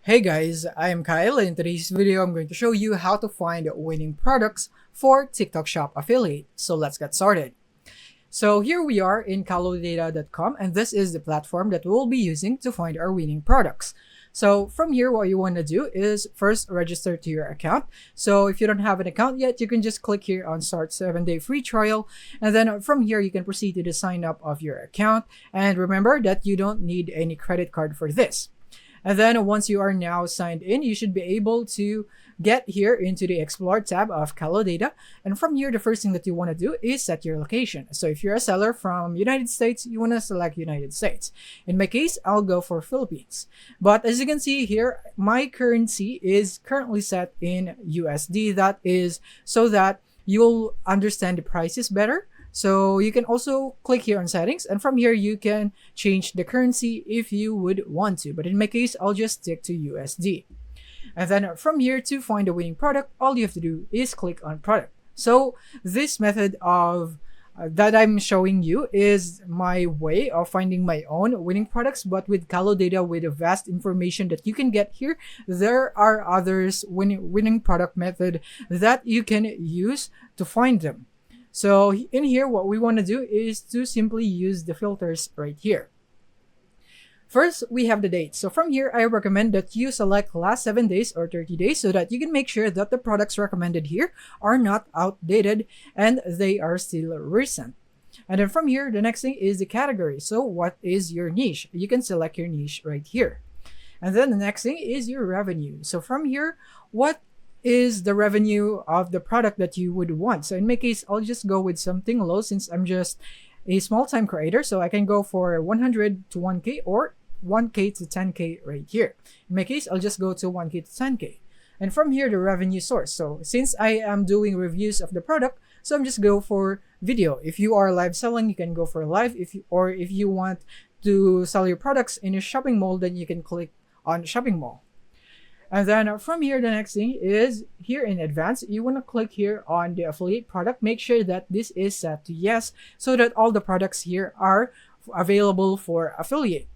Hey guys, I am Kyle, and in today's video I'm going to show you how to find winning products for TikTok Shop affiliate. So let's get started. So here we are in kalodata.com, and this is the platform that we'll be using to find our winning products. So from here, what you want to do is first register to your account. So if you don't have an account yet, you can just click here on start 7-day free trial. And then from here, you can proceed to the sign up of your account. And remember that you don't need any credit card for this. And then once you are now signed in, you should be able to get here into the Explore tab of Kalodata. And from here, the first thing that you want to do is set your location. So if you're a seller from United States, you want to select United States. In my case, I'll go for Philippines. But as you can see here, my currency is currently set in USD. That is so that you'll understand the prices better. So you can also click here on settings, and from here you can change the currency if you would want to. But in my case, I'll just stick to USD. And then from here, to find a winning product, all you have to do is click on product. So this method of that I'm showing you is my way of finding my own winning products, but with Kalodata, with a vast information that you can get here, there are others winning product method that you can use to find them. So in here, what we want to do is to simply use the filters right here. First, we have the date. So from here, I recommend that you select last 7 days or 30 days so that you can make sure that the products recommended here are not outdated and they are still recent. And then from here, the next thing is the category. So what is your niche? You can select your niche right here. And then the next thing is your revenue. So from here, what is the revenue of the product that you would want? So in my case, I'll just go with something low since I'm just a small time creator. So I can go for 100 to 1K or 1K to 10K right here. In my case, I'll just go to 1K to 10K. And from here, the revenue source. So since I am doing reviews of the product, so I'm just go for video. If you are live selling, you can go for live. If you want to sell your products in a shopping mall, then you can click on shopping mall. And then from here, the next thing is here in advanced, you want to click here on the affiliate product. Make sure that this is set to yes, so that all the products here are available for affiliate.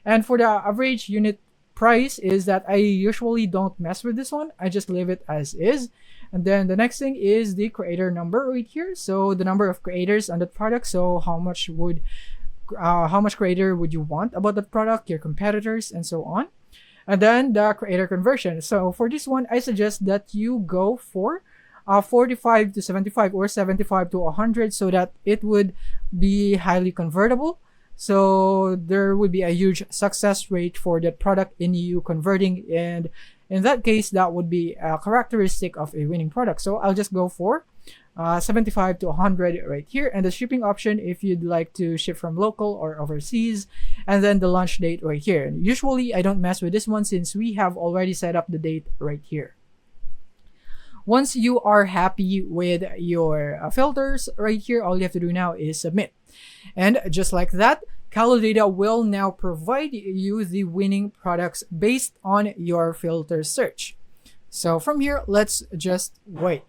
And for the average unit price is that I usually don't mess with this one. I just leave it as is. And then the next thing is the creator number right here. So the number of creators on that product. So how much creator would you want about that product, your competitors, and so on. And then the creator conversion. So for this one, I suggest that you go for 45 to 75 or 75 to 100 so that it would be highly convertible. So there would be a huge success rate for that product in you converting. And in that case, that would be a characteristic of a winning product. So I'll just go for 75 to 100 right here, and the shipping option if you'd like to ship from local or overseas, and then the launch date right here. And usually I don't mess with this one since we have already set up the date right here. Once you are happy with your filters right here, all you have to do now is submit. And just like that, Kalodata will now provide you the winning products based on your filter search. So from here, let's just wait.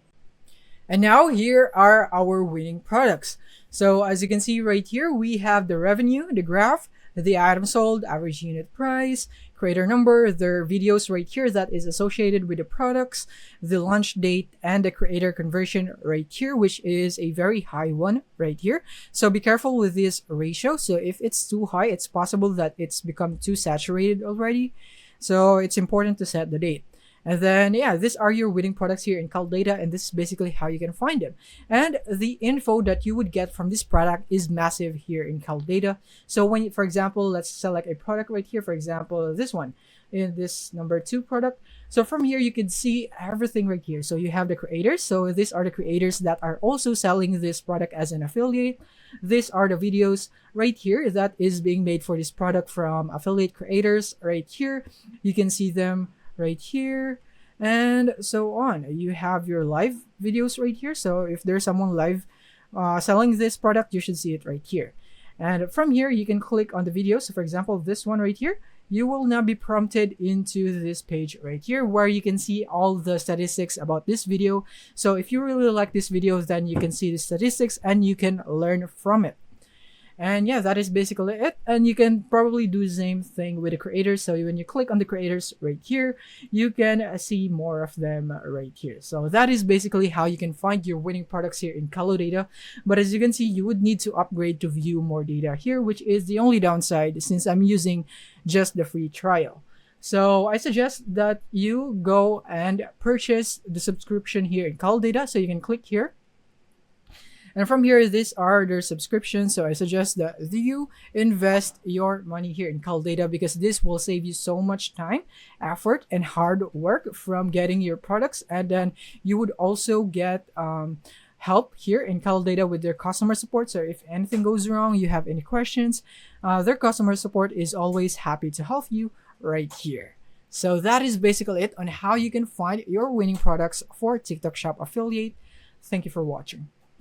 And now here are our winning products. So as you can see right here, we have the revenue, the graph, the item sold, average unit price, creator number, their videos right here that is associated with the products, the launch date, and the creator conversion right here, which is a very high one right here. So be careful with this ratio. So if it's too high, it's possible that it's become too saturated already. So it's important to set the date. And then, yeah, these are your winning products here in Kalodata, and this is basically how you can find them. And the info that you would get from this product is massive here in Kalodata. So when, for example, let's select a product right here, for example, this one, in this number 2 product. So from here, you can see everything right here. So you have the creators. So these are the creators that are also selling this product as an affiliate. These are the videos right here that is being made for this product from affiliate creators right here. You can see them right here and so on. You have your live videos right here. So if there's someone live selling this product, you should see it right here. And from here, you can click on the video. So for example, this one right here, you will now be prompted into this page right here where you can see all the statistics about this video. So if you really like this video, then you can see the statistics and you can learn from it. And yeah, that is basically it. And you can probably do the same thing with the creators. So when you click on the creators right here, you can see more of them right here. So that is basically how you can find your winning products here in Calodata. But as you can see, you would need to upgrade to view more data here, which is the only downside since I'm using just the free trial. So I suggest that you go and purchase the subscription here in Calodata. So you can click here. And from here, these are their subscriptions. So I suggest that you invest your money here in Calodata because this will save you so much time, effort, and hard work from getting your products. And then you would also get help here in Calodata with their customer support. So if anything goes wrong, you have any questions, their customer support is always happy to help you right here. So that is basically it on how you can find your winning products for TikTok Shop Affiliate. Thank you for watching.